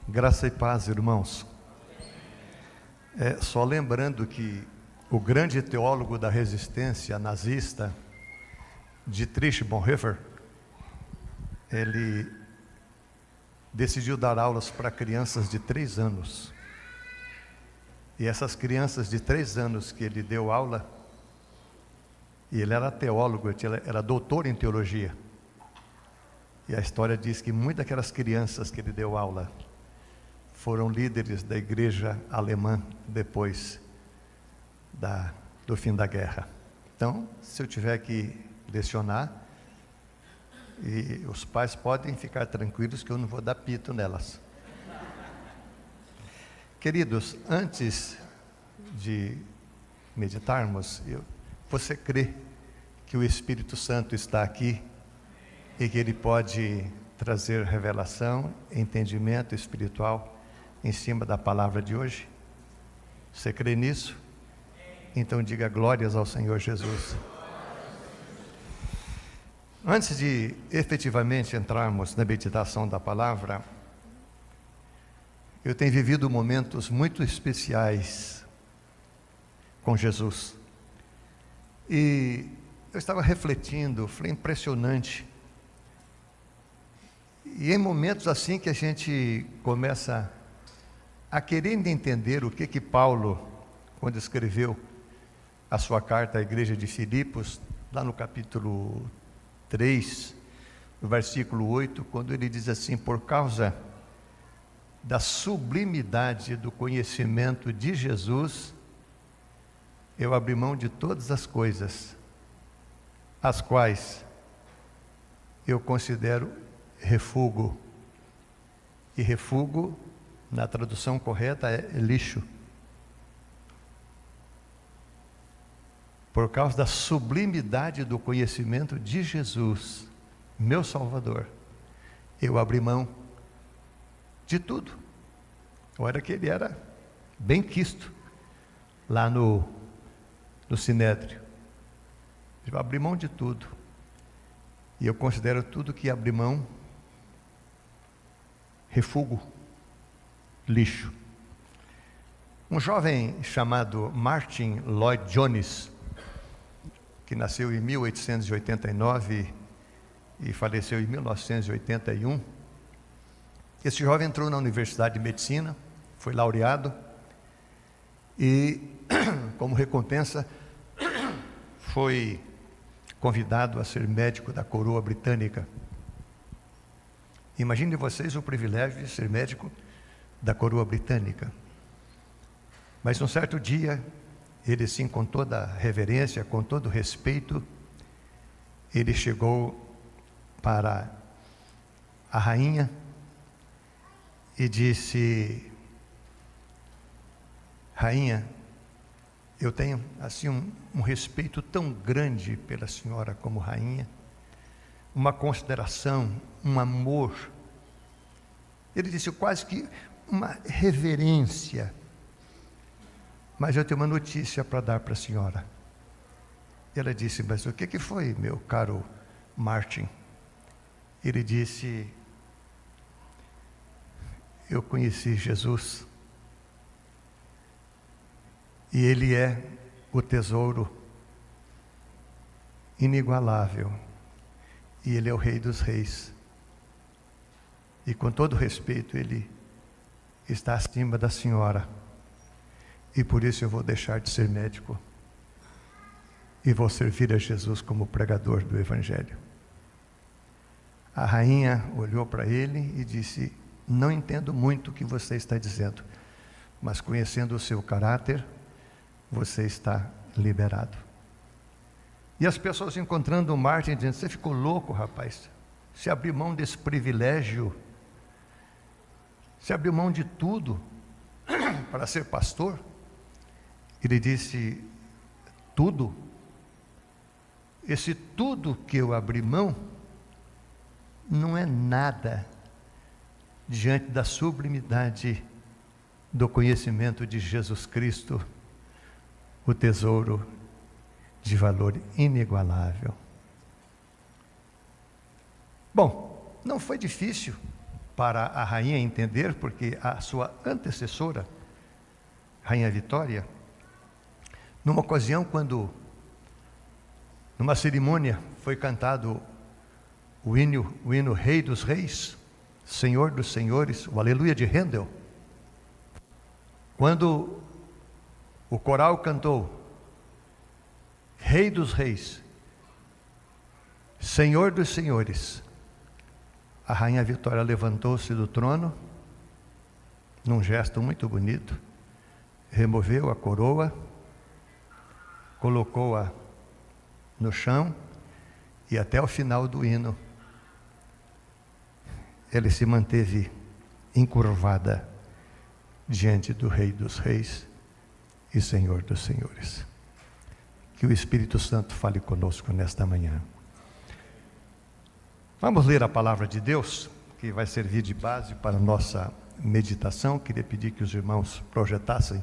Graça e paz, irmãos. Só lembrando que o grande teólogo da resistência nazista, Dietrich Bonhoeffer, ele decidiu dar aulas para crianças de 3 anos. E essas crianças de 3 anos que ele deu aula, e ele era teólogo, era doutor em teologia. E a história diz que muitas daquelas crianças que ele deu aula foram líderes da igreja alemã depois do fim da guerra. Então, se eu tiver que lecionar, e os pais podem ficar tranquilos que eu não vou dar pito nelas. Queridos, antes de meditarmos, você crê que o Espírito Santo está aqui e que ele pode trazer revelação, entendimento espiritual em cima da palavra de hoje? Você crê nisso? Então diga glórias ao Senhor Jesus. Antes de efetivamente entrarmos na meditação da palavra, eu tenho vivido momentos muito especiais com Jesus. E eu estava refletindo, foi impressionante. E em momentos assim que a gente começa a querer entender o que Paulo, quando escreveu a sua carta à igreja de Filipos, lá no capítulo 3, no versículo 8, quando ele diz assim: por causa da sublimidade do conhecimento de Jesus, eu abri mão de todas as coisas, as quais eu considero refúgio. E refúgio, na tradução correta, é lixo. Por causa da sublimidade do conhecimento de Jesus, meu Salvador, eu abri mão de tudo. Olha que ele era bem quisto lá no Sinédrio. Eu abri mão de tudo. E eu considero tudo que abri mão refúgio, lixo. Um jovem chamado Martin Lloyd Jones, que nasceu em 1889 e faleceu em 1981, esse jovem entrou na Universidade de Medicina, foi laureado e, como recompensa, foi convidado a ser médico da coroa britânica. Imaginem vocês o privilégio de ser médico da coroa britânica. Mas um certo dia, ele sim, com toda a reverência, com todo o respeito, ele chegou para a rainha e disse: rainha, eu tenho assim um respeito tão grande pela senhora como rainha, uma consideração, um amor. Ele disse quase que uma reverência. Mas eu tenho uma notícia para dar para a senhora. Ela disse: mas o que foi, meu caro Martin? Ele disse: eu conheci Jesus. E Ele é o tesouro inigualável. E Ele é o Rei dos Reis. E com todo respeito, Ele está acima da senhora. E por isso eu vou deixar de ser médico. E vou servir a Jesus como pregador do Evangelho. A rainha olhou para ele e disse: não entendo muito o que você está dizendo, mas conhecendo o seu caráter, você está liberado. E as pessoas encontrando o Martin dizendo: você ficou louco, rapaz? Você abriu mão desse privilégio? Você abriu mão de tudo para ser pastor? Ele disse: tudo? Esse tudo que eu abri mão não é nada diante da sublimidade do conhecimento de Jesus Cristo, o tesouro de valor inigualável. Bom, não foi difícil para a rainha entender, porque a sua antecessora, Rainha Vitória, numa ocasião quando, numa cerimônia, foi cantado o hino Rei dos Reis, Senhor dos Senhores, o Aleluia de Handel. Quando o coral cantou Rei dos Reis, Senhor dos Senhores, a Rainha Vitória levantou-se do trono, num gesto muito bonito, removeu a coroa, colocou-a no chão e até o final do hino ela se manteve encurvada diante do Rei dos Reis e Senhor dos Senhores. Que o Espírito Santo fale conosco nesta manhã. Vamos ler a palavra de Deus, que vai servir de base para a nossa meditação. Queria pedir que os irmãos projetassem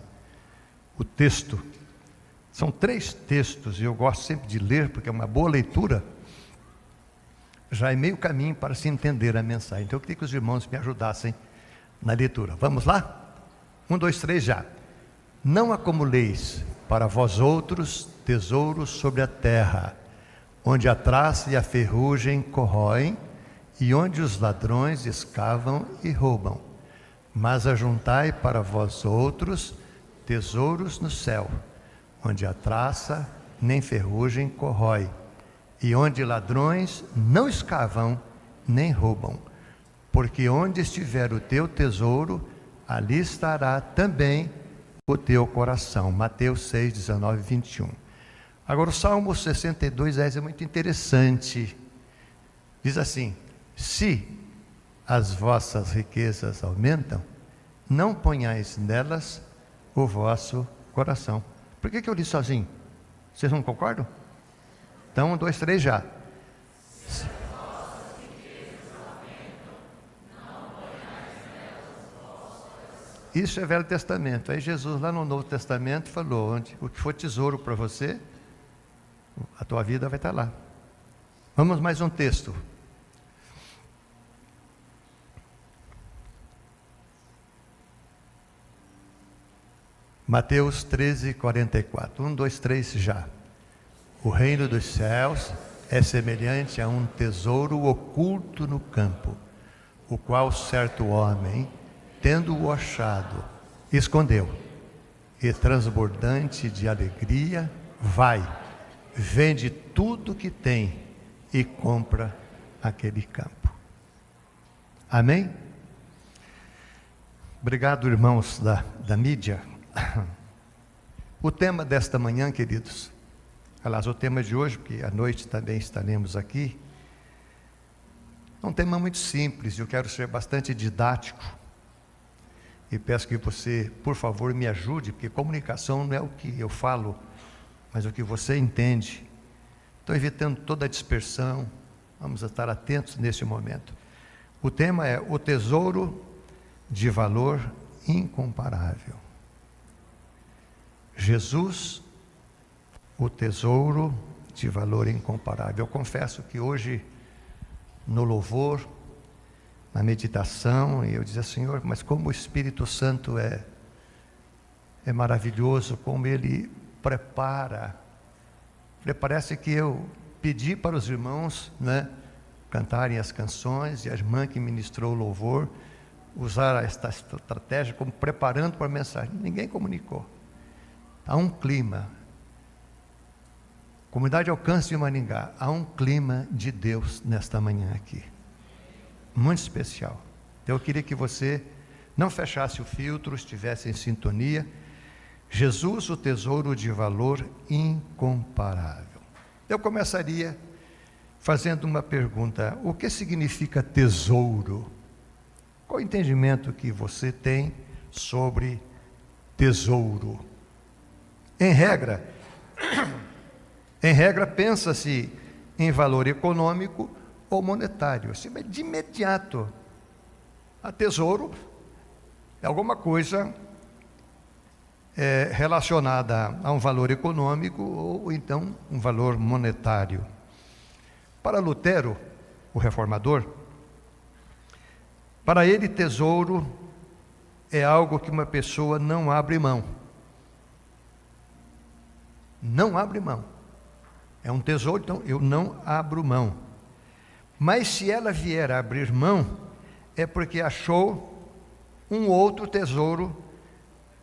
o texto. São 3 textos e eu gosto sempre de ler, porque é uma boa leitura. Já é meio caminho para se entender a mensagem. Então eu queria que os irmãos me ajudassem na leitura. Vamos lá? 1, 2, 3, já. Não acumuleis para vós outros tesouros sobre a terra, onde a traça e a ferrugem corroem, e onde os ladrões escavam e roubam. Mas ajuntai para vós outros tesouros no céu, onde a traça nem ferrugem corrói, e onde ladrões não escavam nem roubam. Porque onde estiver o teu tesouro, ali estará também o teu coração. Mateus 6, 19 e 21. Agora o Salmo 62 é muito interessante. Diz assim: se as vossas riquezas aumentam, não ponhais nelas o vosso coração. Por que eu li sozinho? Vocês não concordam? Então, 1, 2, 3, já. Isso é Velho Testamento. Aí Jesus lá no Novo Testamento falou: onde o que for tesouro para você, a tua vida vai estar lá. Vamos mais um texto. Mateus 13, 44. 1, 2, 3, já. O reino dos céus é semelhante a um tesouro oculto no campo, o qual certo homem, tendo-o achado, escondeu, e transbordante de alegria, vai, vende tudo que tem e compra aquele campo. Amém? Obrigado, irmãos da mídia. O tema desta manhã, queridos, aliás, o tema de hoje, porque à noite também estaremos aqui, é um tema muito simples, eu quero ser bastante didático, e peço que você, por favor, me ajude, porque comunicação não é o que eu falo, mas o que você entende. Estou evitando toda a dispersão, vamos estar atentos nesse momento. O tema é o tesouro de valor incomparável. Jesus, o tesouro de valor incomparável. Eu confesso que hoje, no louvor, na meditação, eu dizia: Senhor, mas como o Espírito Santo é maravilhoso, como Ele prepara. Parece que eu pedi para os irmãos, cantarem as canções, e a irmã que ministrou o louvor, usar esta estratégia como preparando para a mensagem. Ninguém comunicou. Há um clima. Comunidade Alcance de Maringá, há um clima de Deus nesta manhã aqui. Muito especial. Então eu queria que você não fechasse o filtro, estivesse em sintonia. Jesus, o tesouro de valor incomparável. Eu começaria fazendo uma pergunta: o que significa tesouro? Qual o entendimento que você tem sobre tesouro? Em regra, pensa-se em valor econômico ou monetário. Assim, de imediato, a tesouro é alguma coisa relacionada a um valor econômico ou então um valor monetário. Para Lutero, o reformador, Para ele, tesouro é algo que uma pessoa não abre mão. Não abre mão. É um tesouro, então eu não abro mão. Mas se ela vier a abrir mão, é porque achou um outro tesouro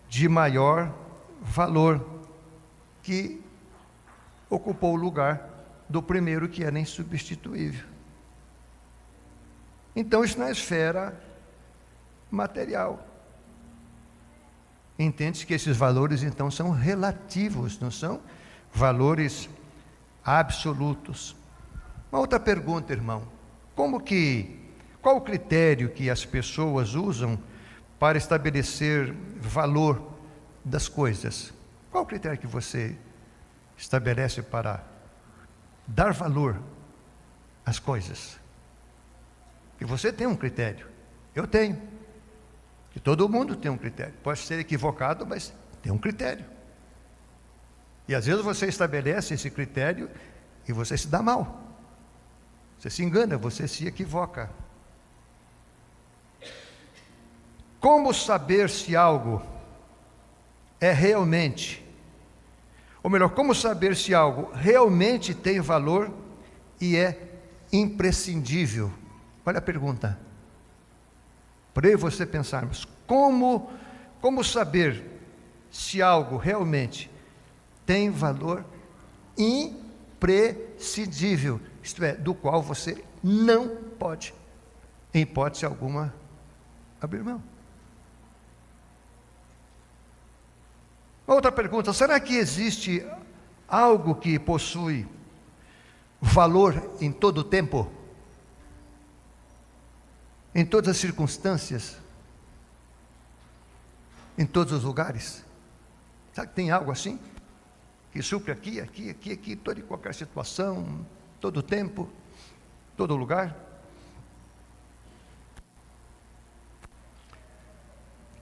de maior valor, que ocupou o lugar do primeiro, que era insubstituível. Então, isso na esfera material. Entende-se que esses valores, então, são relativos, não são valores absolutos. Uma outra pergunta, irmão: qual o critério que as pessoas usam para estabelecer valor das coisas? Qual o critério que você estabelece para dar valor às coisas? E você tem um critério, eu tenho, que todo mundo tem um critério. Pode ser equivocado, mas tem um critério. E às vezes você estabelece esse critério e você se dá mal, você se engana, você se equivoca. Como saber se algo é realmente, ou melhor, como saber se algo realmente tem valor e é imprescindível? Olha a pergunta, para eu e você pensarmos: como saber se algo realmente tem valor imprescindível, isto é, do qual você não pode, em hipótese alguma, abrir mão? Outra pergunta: será que existe algo que possui valor em todo o tempo? Em todas as circunstâncias? Em todos os lugares? Será que tem algo assim? Que supre aqui, toda e qualquer situação, todo o tempo, todo lugar?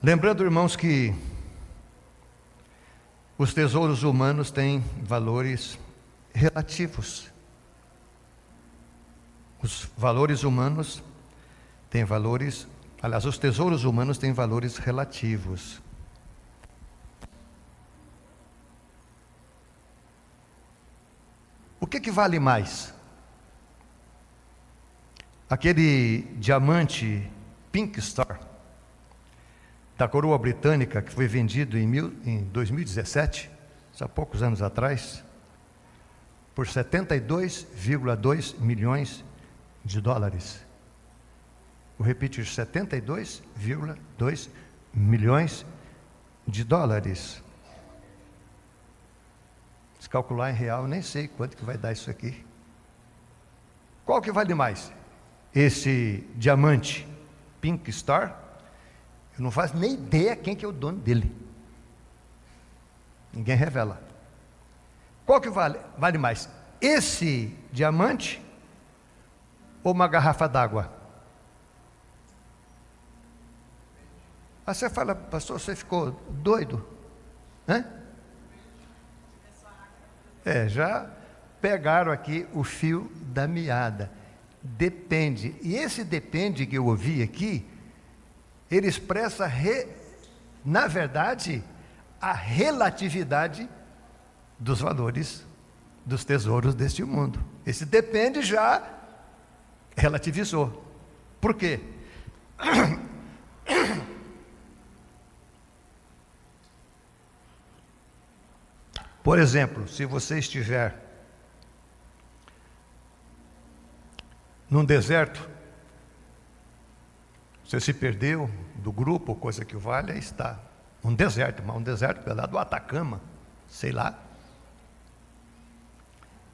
Lembrando, irmãos, que os tesouros humanos têm valores relativos. Os valores humanos têm valores, aliás, os tesouros humanos têm valores relativos. O que vale mais? Aquele diamante Pink Star da coroa britânica, que foi vendido em 2017, há poucos anos atrás, por 72,2 milhões de dólares. Vou repetir: 72,2 milhões de dólares. Se calcular em real, nem sei quanto que vai dar isso aqui. Qual que vale mais? Esse diamante Pink Star? Eu não faço nem ideia quem que é o dono dele. Ninguém revela. Qual que vale mais? Esse diamante ou uma garrafa d'água? Aí você fala: pastor, você ficou doido? Já pegaram aqui o fio da meada. Depende. E esse depende que eu ouvi aqui, ele expressa, na verdade, a relatividade dos valores dos tesouros deste mundo. Esse depende já relativizou. Por quê? Por exemplo, se você estiver num deserto, você se perdeu do grupo, coisa que vale, aí está um deserto lá do Atacama, sei lá.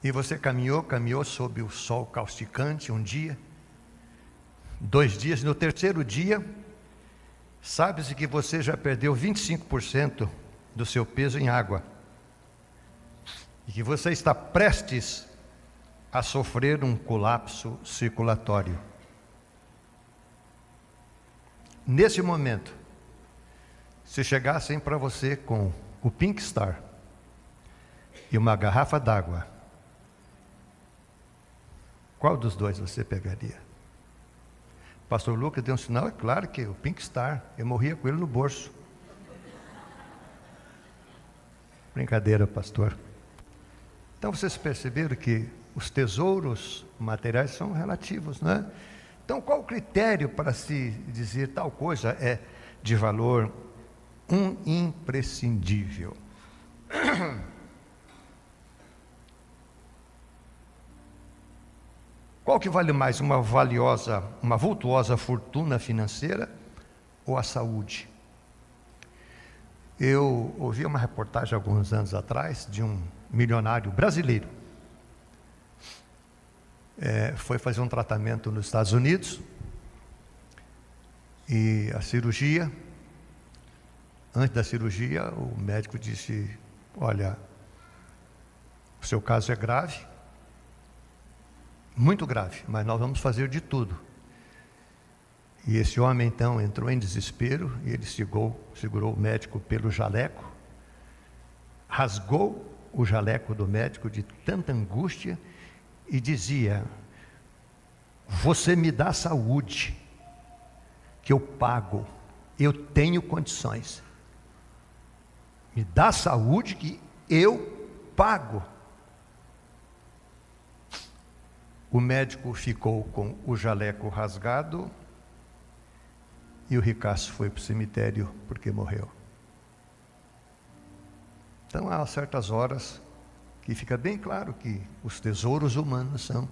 E você caminhou sob o sol causticante um dia, 2 dias, e no terceiro dia, sabe-se que você já perdeu 25% do seu peso em água, e que você está prestes a sofrer um colapso circulatório. Nesse momento, se chegassem para você com o Pink Star e uma garrafa d'água, qual dos dois você pegaria? Pastor Lucas deu um sinal, é claro que o Pink Star, eu morria com ele no bolso. Brincadeira, pastor. Então vocês perceberam que os tesouros materiais são relativos, né? Então qual o critério para se dizer tal coisa é de valor imprescindível? Qual que vale mais, uma vultuosa fortuna financeira ou a saúde? Eu ouvi uma reportagem alguns anos atrás de um milionário brasileiro. Foi fazer um tratamento nos Estados Unidos e a cirurgia, antes da cirurgia, o médico disse: olha, o seu caso é grave, muito grave, mas nós vamos fazer de tudo. E esse homem então entrou em desespero e ele segurou o médico pelo jaleco, rasgou o jaleco do médico de tanta angústia e dizia: você me dá saúde, que eu pago, eu tenho condições. Me dá saúde que eu pago. O médico ficou com o jaleco rasgado e o ricaço foi para o cemitério porque morreu. Então há certas horas que fica bem claro que os tesouros humanos são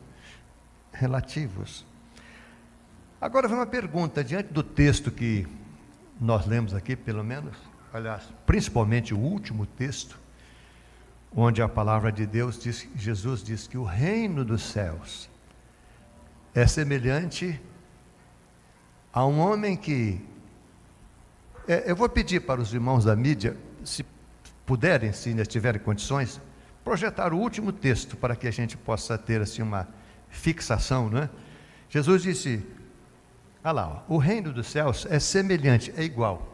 relativos. Agora vem uma pergunta, diante do texto que nós lemos aqui, pelo menos, aliás, principalmente o último texto, onde a palavra de Deus diz, Jesus diz que o reino dos céus é semelhante a um homem que... eu vou pedir para os irmãos da mídia, se puderem, se ainda tiverem condições, projetar o último texto para que a gente possa ter assim uma fixação, não é? Jesus disse, olha lá, o reino dos céus é semelhante, é igual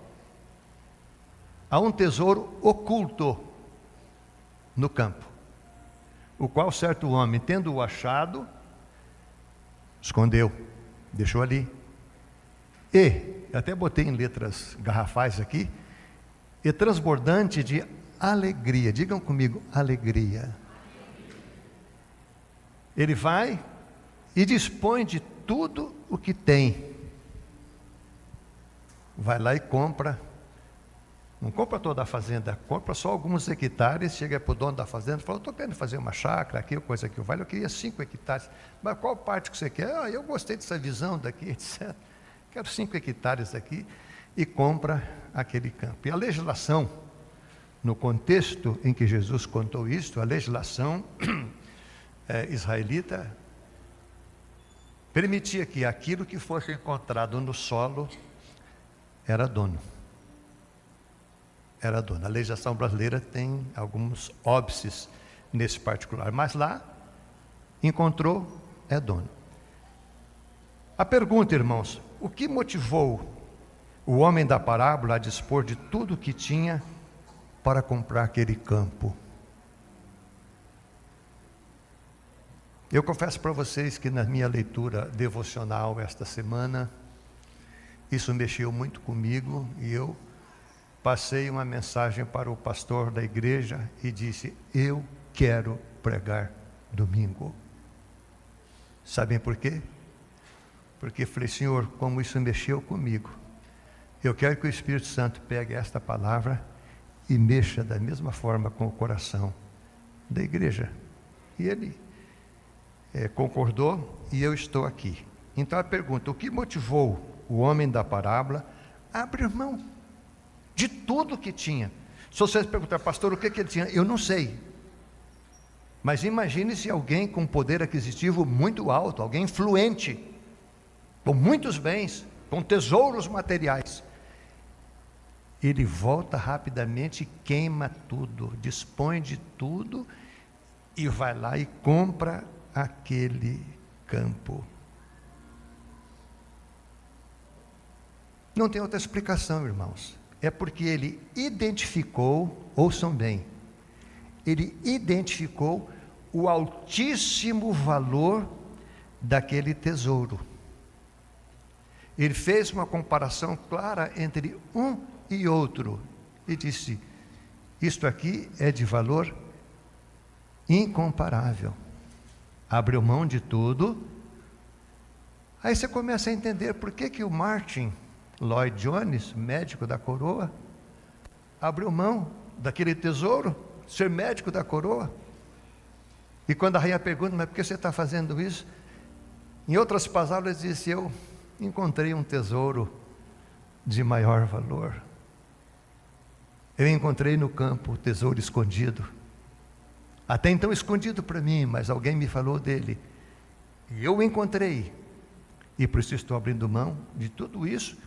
a um tesouro oculto no campo, o qual certo homem, tendo-o achado, escondeu, deixou ali. E, até botei em letras garrafais aqui, e transbordante de alegria, digam comigo, alegria. Ele vai e dispõe de tudo o que tem. Vai lá e compra. Não compra toda a fazenda, compra só alguns hectares, chega para o dono da fazenda e fala, estou querendo fazer uma chácara aqui, coisa que vale, eu queria 5 hectares. Mas qual parte que você quer? Eu gostei dessa visão daqui, etc. Quero 5 hectares aqui, e compra aquele campo. E a legislação, no contexto em que Jesus contou isto, a legislação israelita permitia que aquilo que fosse encontrado no solo era dono. Era dono. A legislação brasileira tem alguns óbices nesse particular, mas lá encontrou, é dono. A pergunta, irmãos, o que motivou o homem da parábola a dispor de tudo o que tinha para comprar aquele campo? Eu confesso para vocês que na minha leitura devocional esta semana, isso mexeu muito comigo e eu passei uma mensagem para o pastor da igreja e disse, eu quero pregar domingo. Sabem por quê? Porque falei, Senhor, como isso mexeu comigo, eu quero que o Espírito Santo pegue esta palavra e mexa da mesma forma com o coração da igreja. E ele concordou e eu estou aqui. Então a pergunta, o que motivou o homem da parábola a abrir mão de tudo que tinha? Se vocês perguntar, pastor, o que ele tinha? Eu não sei. Mas imagine se alguém com poder aquisitivo muito alto, alguém influente, com muitos bens, com tesouros materiais, ele volta rapidamente, queima tudo, dispõe de tudo e vai lá e compra aquele campo. Não tem outra explicação, irmãos. É porque ele identificou, ouçam bem, ele identificou o altíssimo valor daquele tesouro. Ele fez uma comparação clara entre um e outro e disse: isto aqui é de valor incomparável. Abriu mão de tudo. Aí você começa a entender por que o Martin Lloyd Jones, médico da coroa, abriu mão daquele tesouro, ser médico da coroa. E quando a rainha pergunta: mas por que você está fazendo isso? Em outras palavras, ele disse: eu encontrei um tesouro de maior valor. Eu encontrei no campo o tesouro escondido. Até então escondido para mim, mas alguém me falou dele. E eu o encontrei. E por isso estou abrindo mão de tudo isso,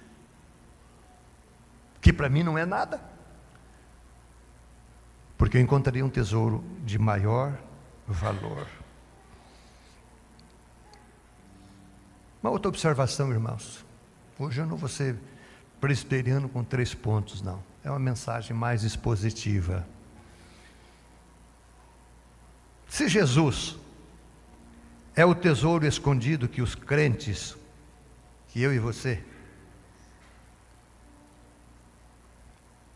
que para mim não é nada. Porque eu encontrei um tesouro de maior valor. Uma outra observação, irmãos. Hoje eu não vou ser presbiteriano com 3 pontos, não. É uma mensagem mais expositiva. Se Jesus é o tesouro escondido que os crentes, que eu e você,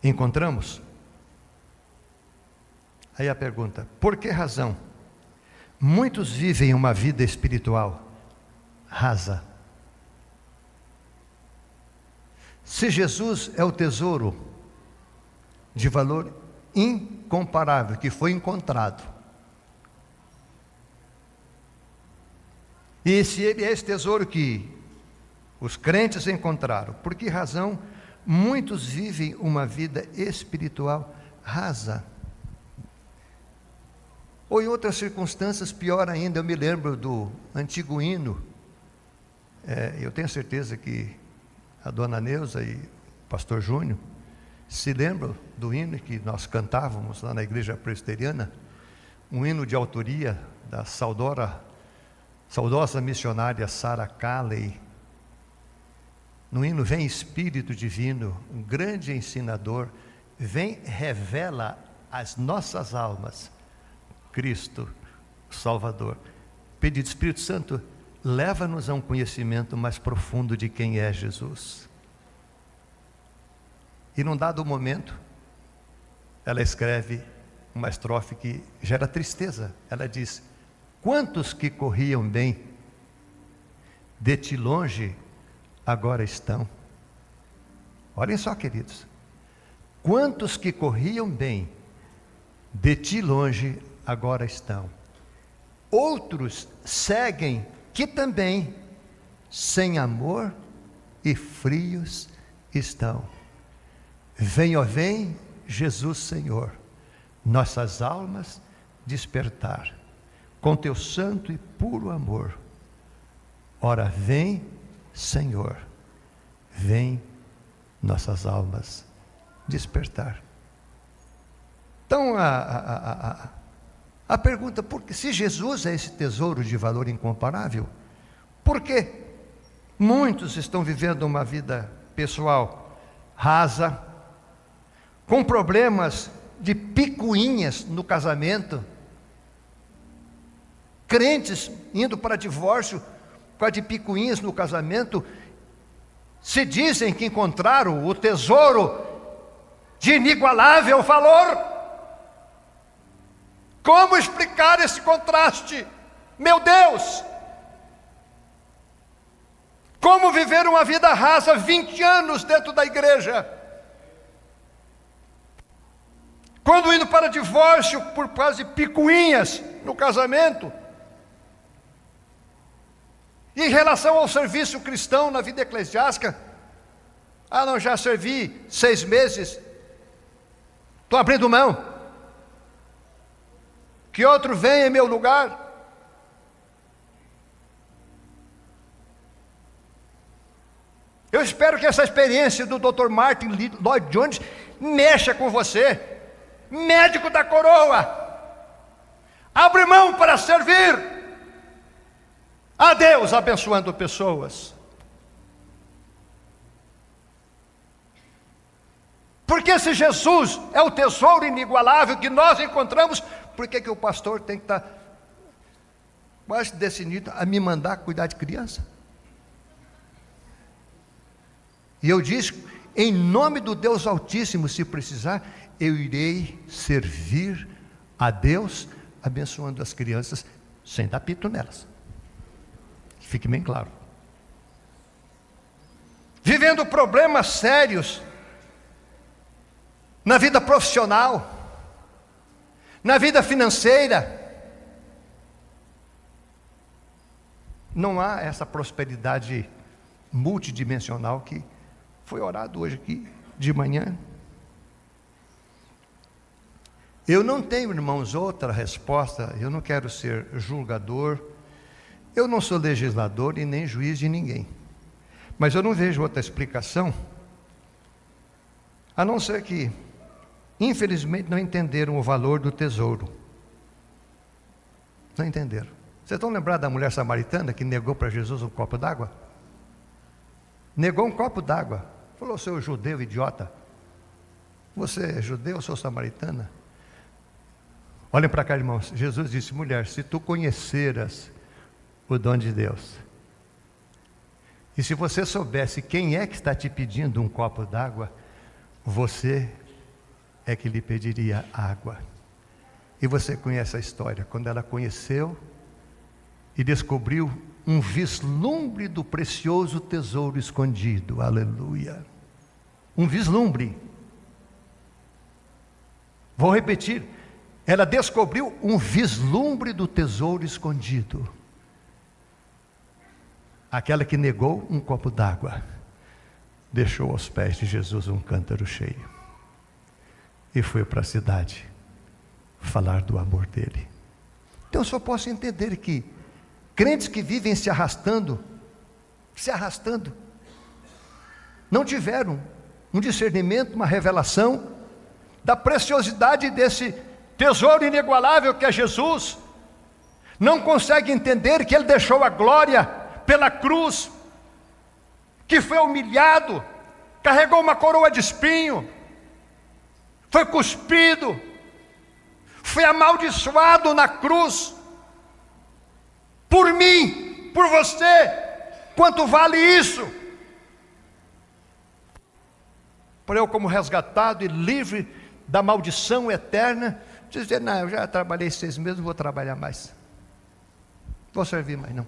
encontramos, aí a pergunta: por que razão muitos vivem uma vida espiritual rasa? Se Jesus é o tesouro de valor incomparável que foi encontrado, e se ele é esse tesouro que os crentes encontraram, por que razão muitos vivem uma vida espiritual rasa? Ou em outras circunstâncias, pior ainda, eu me lembro do antigo hino. Eu tenho certeza que a dona Neuza e o pastor Júnior se lembram do hino que nós cantávamos lá na igreja presbiteriana, um hino de autoria da saudosa missionária Sarah Calley. No hino: vem Espírito Divino, um grande ensinador, vem, revela às nossas almas Cristo Salvador. Pedido: Espírito Santo, leva-nos a um conhecimento mais profundo de quem é Jesus. E num dado momento, ela escreve uma estrofe que gera tristeza. Ela diz: quantos que corriam bem, de ti longe agora estão. Olhem só, queridos. Quantos que corriam bem, de ti longe agora estão. Outros seguem que também sem amor e frios estão. Vem, ó vem, Jesus Senhor, nossas almas despertar, com teu santo e puro amor. Ora vem, Senhor, vem nossas almas despertar. Então a pergunta: porque se Jesus é esse tesouro de valor incomparável, por que muitos estão vivendo uma vida pessoal rasa, com problemas de picuinhas no casamento, crentes indo para divórcio por causa de picuinhas no casamento, se dizem que encontraram o tesouro de inigualável valor? Como explicar esse contraste? Meu Deus! Como viver uma vida rasa 20 anos dentro da igreja? Quando indo para divórcio por causa de picuinhas no casamento? Em relação ao serviço cristão na vida eclesiástica: não, já servi 6 meses, estou abrindo mão. Que outro venha em meu lugar. Eu espero que essa experiência do Dr. Martin Lloyd Jones mexa com você, médico da coroa. Abre mão para servir a Deus, abençoando pessoas. Porque se Jesus é o tesouro inigualável que nós encontramos, por que o pastor tem que estar quase decidido a me mandar cuidar de criança? E eu disse, em nome do Deus Altíssimo, se precisar, eu irei servir a Deus, abençoando as crianças, sem dar pito nelas. Fique bem claro. Vivendo problemas sérios na vida profissional, na vida financeira. Não há essa prosperidade multidimensional que foi orado hoje aqui de manhã. Eu não tenho, irmãos, outra resposta. Eu não quero ser julgador, eu não sou legislador e nem juiz de ninguém, mas eu não vejo outra explicação, a não ser que, infelizmente, não entenderam o valor do tesouro. Não entenderam. Vocês estão lembrados da mulher samaritana que negou para Jesus um copo d'água? Negou um copo d'água. Falou, seu judeu idiota, você é judeu ou sou samaritana? Olhem para cá, irmãos. Jesus disse, mulher, se tu conheceras o dom de Deus, e se você soubesse quem é que está te pedindo um copo d'água, você é que lhe pediria água. E você conhece a história, quando ela conheceu e descobriu um vislumbre do precioso tesouro escondido, aleluia, um vislumbre. Vou repetir, ela descobriu um vislumbre do tesouro escondido. Aquela que negou um copo d'água, deixou aos pés de Jesus um cântaro cheio, e foi para a cidade falar do amor dele. Então eu só posso entender que crentes que vivem se arrastando, não tiveram um discernimento, uma revelação da preciosidade desse tesouro inigualável que é Jesus. Não conseguem entender que Ele deixou a glória pela cruz, que foi humilhado, carregou uma coroa de espinho, foi cuspido, foi amaldiçoado na cruz, por mim, por você. Quanto vale isso? Para eu, como resgatado e livre da maldição eterna, dizer, não, eu já trabalhei 6 meses, não vou trabalhar mais, não vou servir mais não.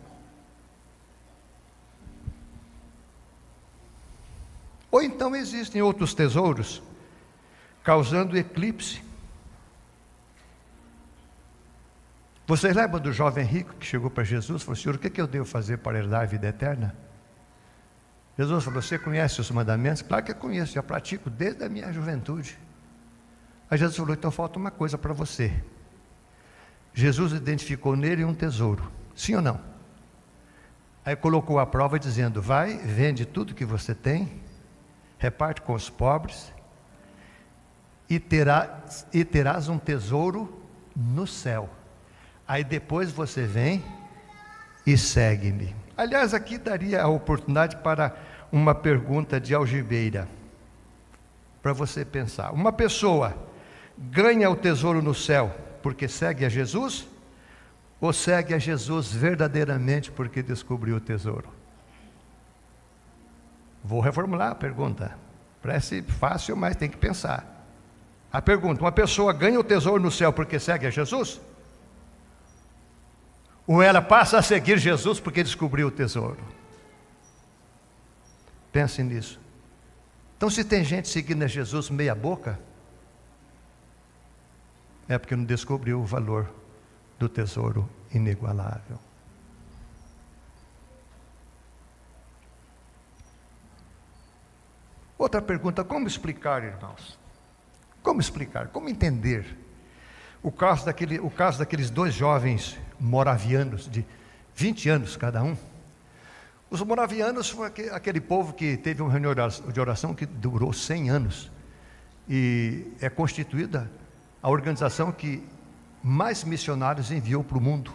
Ou então existem outros tesouros causando eclipse. Vocês lembram do jovem rico que chegou para Jesus e falou, Senhor, o que eu devo fazer para herdar a vida eterna? Jesus falou, você conhece os mandamentos? Claro que eu conheço, já pratico desde a minha juventude. Aí Jesus falou, então falta uma coisa para você. Jesus identificou nele um tesouro, sim ou não? Aí colocou a prova dizendo, vai, vende tudo que você tem, reparte com os pobres, e terás um tesouro no céu. Aí depois você vem e segue-me. Aliás, aqui daria a oportunidade para uma pergunta de algibeira, para você pensar. Uma pessoa ganha o tesouro no céu porque segue a Jesus, ou segue a Jesus verdadeiramente porque descobriu o tesouro? Vou reformular a pergunta. Parece fácil, mas tem que pensar. A pergunta, uma pessoa ganha o tesouro no céu porque segue a Jesus? Ou ela passa a seguir Jesus porque descobriu o tesouro? Pense nisso. Então, se tem gente seguindo a Jesus meia boca, é porque não descobriu o valor do tesouro inigualável. Outra pergunta, como explicar, irmãos? Como explicar? Como entender o caso daqueles 2 jovens moravianos, de 20 anos cada um? Os moravianos foram aquele povo que teve uma reunião de oração que durou 100 anos. E é constituída a organização que mais missionários enviou para o mundo.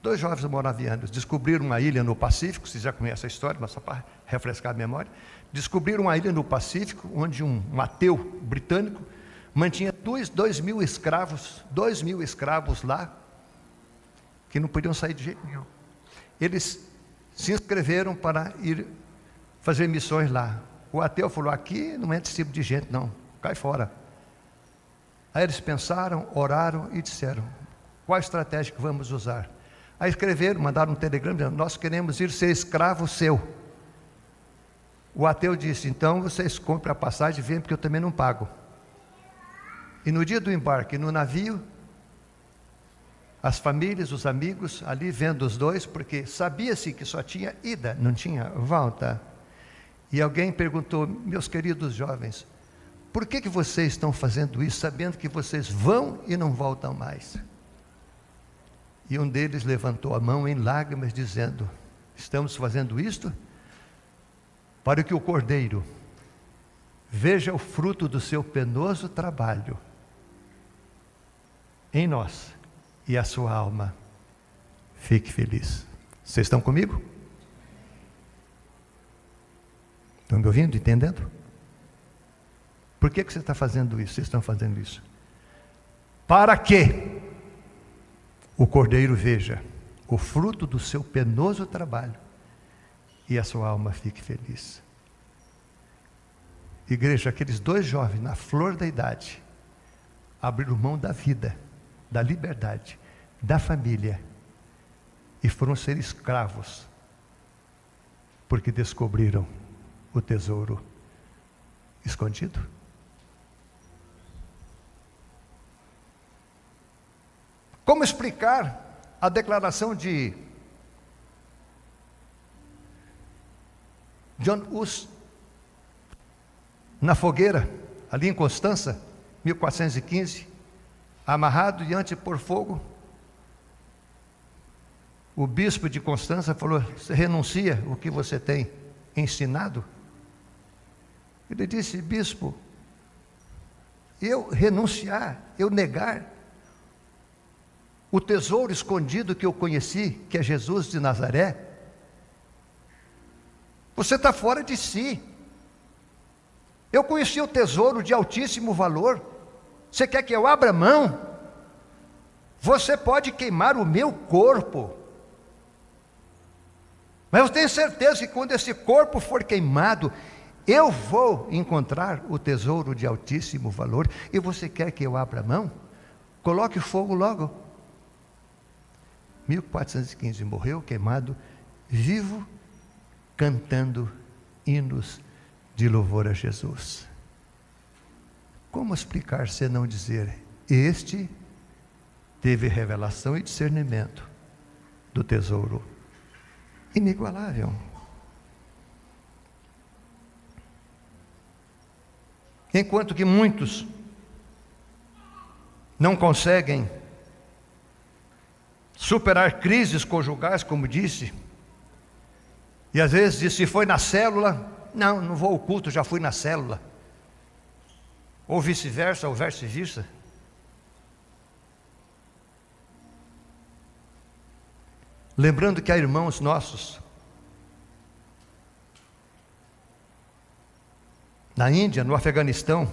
2 jovens moravianos descobriram uma ilha no Pacífico, vocês já conhecem a história, mas só para refrescar a memória. Descobriram uma ilha no Pacífico, onde um ateu britânico mantinha 2.000 escravos, 2.000 escravos lá, que não podiam sair de jeito nenhum. Eles se inscreveram para ir fazer missões lá. O ateu falou: aqui não entra esse tipo de gente não, cai fora. Aí eles pensaram, oraram e disseram: qual a estratégia que vamos usar? Aí escreveram, mandaram um telegrama dizendo: nós queremos ir ser escravo seu. O ateu disse: então vocês comprem a passagem e venham, porque eu também não pago. E no dia do embarque no navio, as famílias, os amigos ali vendo os dois, porque sabia-se que só tinha ida, não tinha volta. E alguém perguntou: meus queridos jovens, por que vocês estão fazendo isso, sabendo que vocês vão e não voltam mais? E um deles levantou a mão em lágrimas, dizendo: estamos fazendo isto para que o Cordeiro veja o fruto do seu penoso trabalho em nós, e a sua alma fique feliz. Vocês estão comigo? Estão me ouvindo, entendendo? Por que você está fazendo isso? Vocês estão fazendo isso para que o Cordeiro veja o fruto do seu penoso trabalho e a sua alma fique feliz. Igreja, aqueles dois jovens na flor da idade abriram mão da vida, da liberdade, da família, e foram ser escravos, porque descobriram o tesouro escondido. Como explicar a declaração de John Hus na fogueira, ali em Constança, 1415, amarrado diante por fogo? O bispo de Constança falou: você renuncia o que você tem ensinado? Ele disse: bispo, eu renunciar, eu negar o tesouro escondido que eu conheci, que é Jesus de Nazaré? Você está fora de si. Eu conheci o tesouro de altíssimo valor. Você quer que eu abra mão? Você pode queimar o meu corpo, mas eu tenho certeza que quando esse corpo for queimado, eu vou encontrar o tesouro de altíssimo valor. E você quer que eu abra mão? Coloque fogo logo. 1415, morreu queimado, vivo, cantando hinos de louvor a Jesus. Como explicar se não dizer: este teve revelação e discernimento do tesouro inigualável? Enquanto que muitos não conseguem superar crises conjugais, como disse, e às vezes diz: se foi na célula, não vou ao culto, já fui na célula, ou vice-versa, ou vice-versa. Lembrando que há irmãos nossos na Índia, no Afeganistão,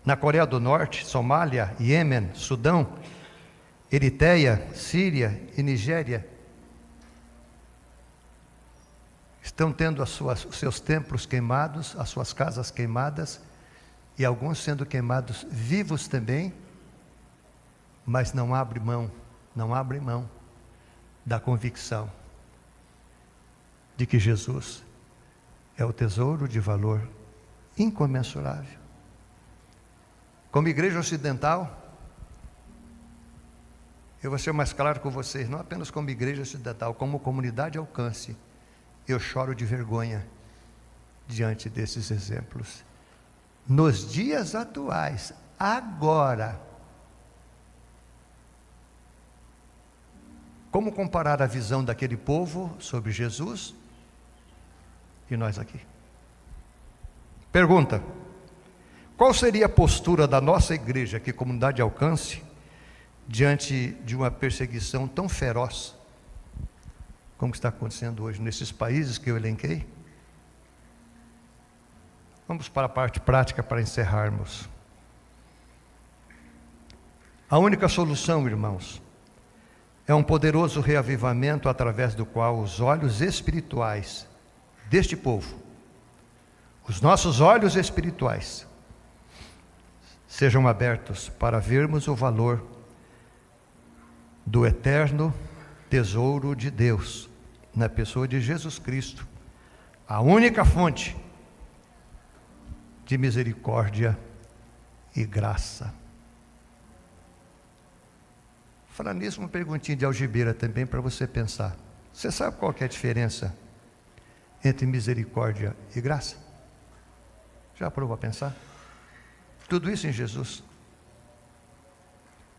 na Coreia do Norte, Somália, Iêmen, Sudão, Eritreia, Síria e Nigéria, estão tendo os seus templos queimados, as suas casas queimadas, e alguns sendo queimados vivos também, mas não abrem mão da convicção de que Jesus é o tesouro de valor incomensurável. Como igreja ocidental, eu vou ser mais claro com vocês, não apenas como igreja ocidental, como comunidade Alcance, eu choro de vergonha diante desses exemplos. Nos dias atuais, agora, como comparar a visão daquele povo sobre Jesus e nós aqui? Pergunta: qual seria a postura da nossa igreja, que comunidade Alcance, diante de uma perseguição tão feroz como está acontecendo hoje nesses países que eu elenquei? Vamos para a parte prática para encerrarmos. A única solução, irmãos, é um poderoso reavivamento através do qual os olhos espirituais deste povo os nossos olhos espirituais sejam abertos para vermos o valor do eterno tesouro de Deus, na pessoa de Jesus Cristo, a única fonte de misericórdia e graça. Falar nisso, uma perguntinha de algibeira também para você pensar. Você sabe qual que é a diferença entre misericórdia e graça? Já parou para pensar? Tudo isso em Jesus.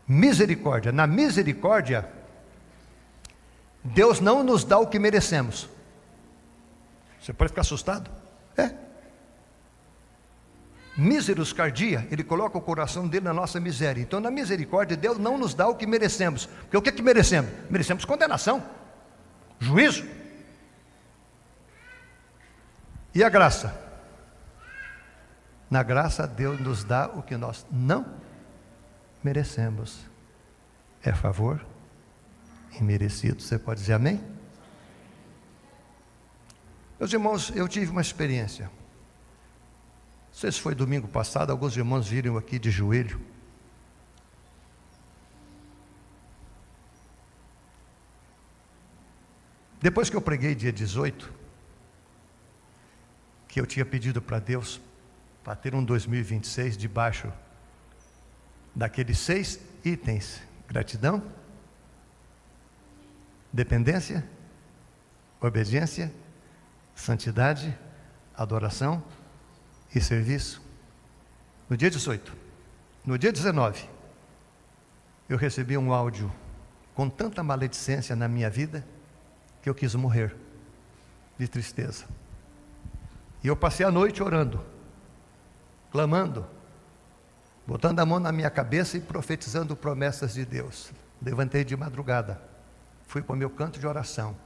Misericórdia. Na misericórdia, Deus não nos dá o que merecemos. Você pode ficar assustado? Misericórdia, Ele coloca o coração dele na nossa miséria. Então, na misericórdia, Deus não nos dá o que merecemos. Porque o que merecemos? Merecemos condenação, juízo. E a graça? Na graça, Deus nos dá o que nós não merecemos. É favor imerecido. Você pode dizer amém? Meus irmãos, eu tive uma experiência. Não sei se foi domingo passado, alguns irmãos viram aqui de joelho. Depois que eu preguei dia 18, que eu tinha pedido para Deus para ter um 2026 debaixo daqueles 6 itens: gratidão, dependência, obediência, santidade, adoração e serviço. No dia 18, no dia 19, eu recebi um áudio com tanta maledicência na minha vida que eu quis morrer de tristeza. E eu passei a noite orando, clamando, botando a mão na minha cabeça e profetizando promessas de Deus. Levantei de madrugada, fui para o meu canto de oração.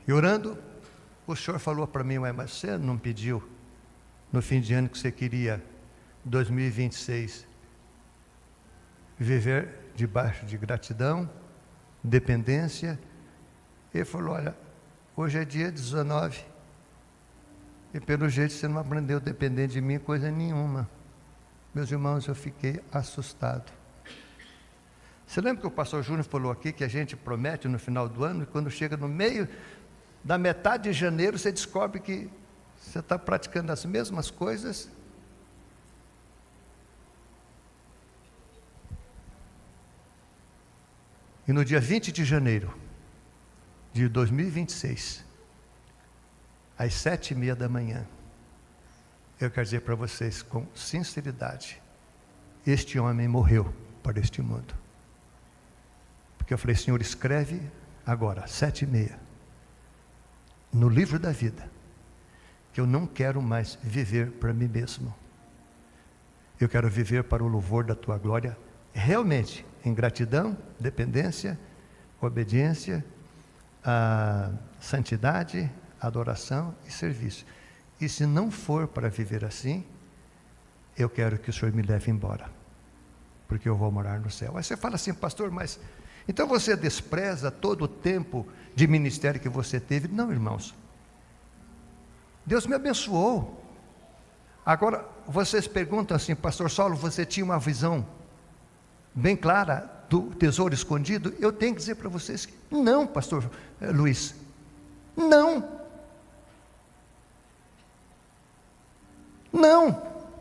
E orando, o Senhor falou para mim: mas você não pediu no fim de ano que você queria 2026 viver debaixo de gratidão, dependência? Ele falou: olha, hoje é dia 19 e pelo jeito você não aprendeu a depender de mim coisa nenhuma. Meus irmãos, eu fiquei assustado. Você lembra que o pastor Júnior falou aqui que a gente promete no final do ano e quando chega no meio da metade de janeiro você descobre que você está praticando as mesmas coisas? E no dia 20 de janeiro de 2026, às 7h30 da manhã, eu quero dizer para vocês com sinceridade: este homem morreu para este mundo. Porque eu falei: Senhor, escreve agora, 7h30, no livro da vida, que eu não quero mais viver para mim mesmo. Eu quero viver para o louvor da Tua glória, realmente, em gratidão, dependência, obediência, santidade, adoração e serviço. E se não for para viver assim, eu quero que o Senhor me leve embora, porque eu vou morar no céu. Aí você fala assim: pastor, mas então você despreza todo o tempo de ministério que você teve? Não, irmãos, Deus me abençoou. Agora, vocês perguntam assim: pastor Saulo, você tinha uma visão bem clara do tesouro escondido? Eu tenho que dizer para vocês que não, pastor Luiz, não. Não.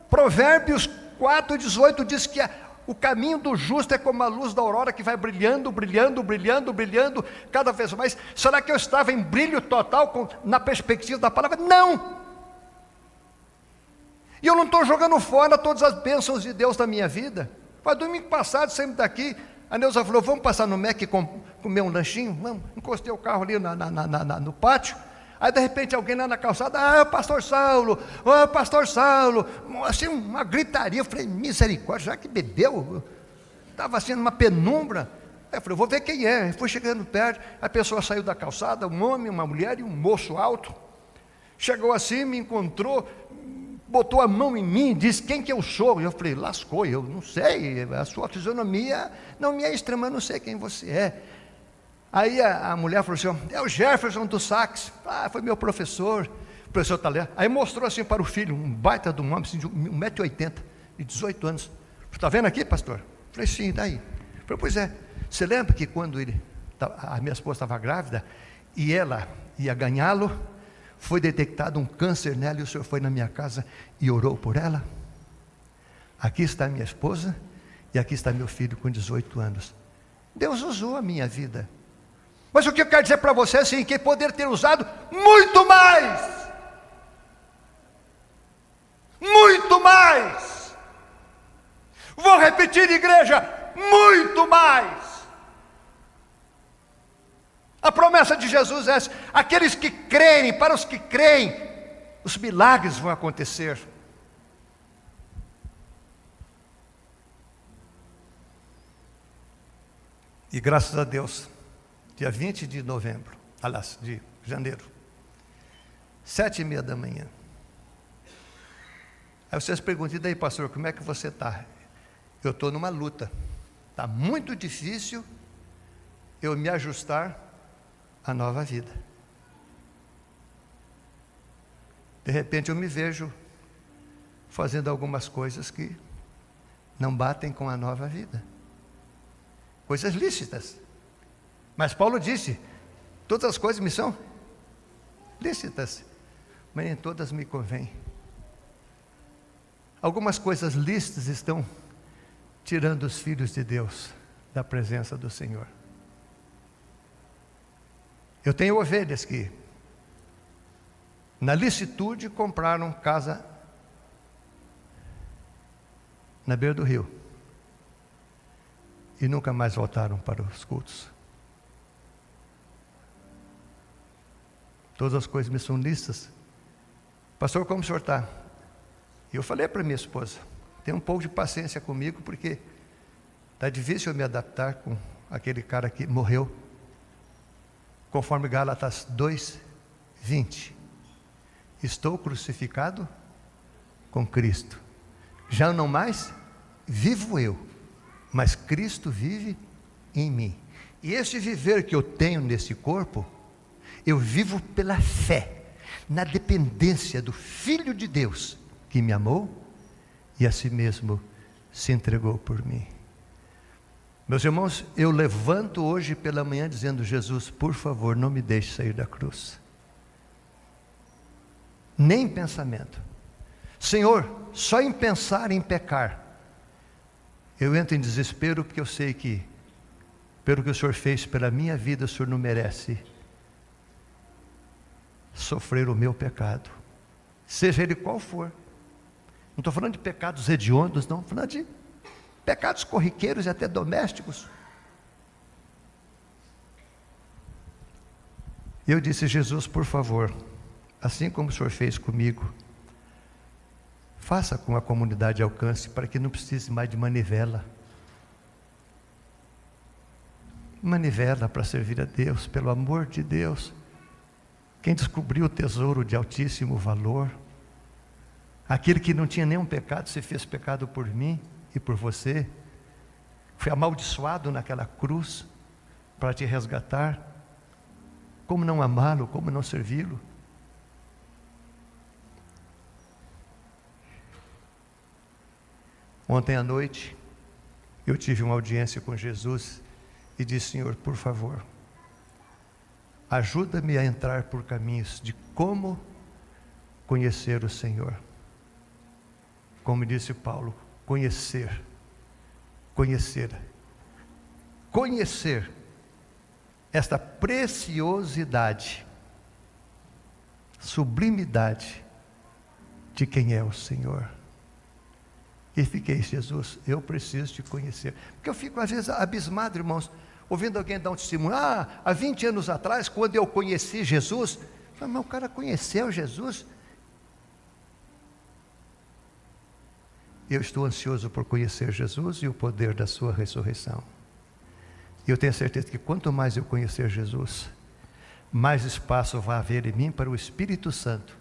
Provérbios 4:18 diz que o caminho do justo é como a luz da aurora que vai brilhando, brilhando, brilhando, brilhando cada vez mais. Será que eu estava em brilho total na perspectiva da palavra? Não. E eu não estou jogando fora todas as bênçãos de Deus na minha vida. Mas domingo passado, sempre daqui, a Neuza falou: vamos passar no Mac e comer um lanchinho? Vamos. Encostei o carro ali no pátio. Aí de repente alguém lá na calçada: pastor Saulo, pastor Saulo, assim uma gritaria. Eu falei: misericórdia, já que bebeu? Estava assim numa penumbra. Aí eu falei: vou ver quem é. Eu fui chegando perto, a pessoa saiu da calçada, um homem, uma mulher e um moço alto. Chegou assim, me encontrou, botou a mão em mim, disse: quem que eu sou? Eu falei: lascou, eu não sei, a sua fisionomia não me é estranha, mas não sei quem você é. Aí a mulher falou assim: é o Jefferson do sax. Ah, foi meu professor. O professor está ali. Aí mostrou assim para o filho, um baita de um homem, assim, de 1,80 m, de 18 anos. Está vendo aqui, pastor? Eu falei: sim, daí. Eu falei: pois é, você lembra que quando a minha esposa estava grávida e ela ia ganhá-lo, foi detectado um câncer nela e o senhor foi na minha casa e orou por ela? Aqui está minha esposa e aqui está meu filho com 18 anos. Deus usou a minha vida. Mas o que eu quero dizer para você é assim, que poder ter usado muito mais. Muito mais. Vou repetir, igreja, muito mais. A promessa de Jesus é essa: aqueles que creem, para os que creem, os milagres vão acontecer. E graças a Deus, dia 20 de novembro, aliás, de janeiro, 7h30 da manhã. Aí vocês perguntam: e daí, pastor, como é que você está? Eu estou numa luta. Está muito difícil eu me ajustar à nova vida. De repente eu me vejo fazendo algumas coisas que não batem com a nova vida. Coisas lícitas. Mas Paulo disse: todas as coisas me são lícitas, mas nem todas me convêm. Algumas coisas lícitas estão tirando os filhos de Deus da presença do Senhor. Eu tenho ovelhas que, na licitude, compraram casa na beira do rio e nunca mais voltaram para os cultos. Todas as coisas me são lícitas. Pastor, como o senhor está? E eu falei para minha esposa: tenha um pouco de paciência comigo, porque está difícil eu me adaptar com aquele cara que morreu. Conforme Gálatas 2:20. Estou crucificado com Cristo. Já não mais vivo eu, mas Cristo vive em mim. E esse viver que eu tenho nesse corpo, eu vivo pela fé, na dependência do Filho de Deus, que me amou e a si mesmo se entregou por mim. Meus irmãos, eu levanto hoje pela manhã dizendo: Jesus, por favor, não me deixe sair da cruz. Nem pensamento. Senhor, só em pensar em pecar, eu entro em desespero, porque eu sei que, pelo que o Senhor fez pela minha vida, o Senhor não merece sofrer o meu pecado, seja ele qual for. Não estou falando de pecados hediondos, não, estou falando de pecados corriqueiros e até domésticos. Eu disse: Jesus, por favor, assim como o Senhor fez comigo, faça com a comunidade Alcance, para que não precise mais de manivela. Manivela para servir a Deus, pelo amor de Deus. Quem descobriu o tesouro de altíssimo valor, aquele que não tinha nenhum pecado, se fez pecado por mim e por você, foi amaldiçoado naquela cruz para te resgatar. Como não amá-lo, como não servi-lo? Ontem à noite eu tive uma audiência com Jesus e disse: Senhor, por favor, ajuda-me a entrar por caminhos de como conhecer o Senhor. Como disse Paulo, conhecer esta preciosidade, sublimidade de quem é o Senhor. E fiquei: Jesus, eu preciso te conhecer. Porque eu fico às vezes abismado, irmãos, ouvindo alguém dar um testemunho: há 20 anos atrás, quando eu conheci Jesus. Mas o cara conheceu Jesus. Eu estou ansioso por conhecer Jesus e o poder da sua ressurreição. E eu tenho certeza que quanto mais eu conhecer Jesus, mais espaço vai haver em mim para o Espírito Santo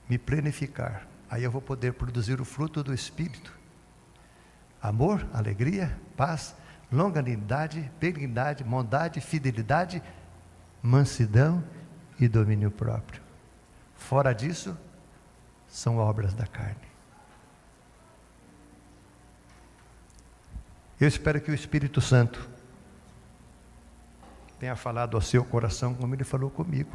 me plenificar. Aí eu vou poder produzir o fruto do Espírito: amor, alegria, paz, longanimidade, benignidade, bondade, fidelidade, mansidão e domínio próprio. Fora disso, são obras da carne. Eu espero que o Espírito Santo tenha falado ao seu coração como ele falou comigo.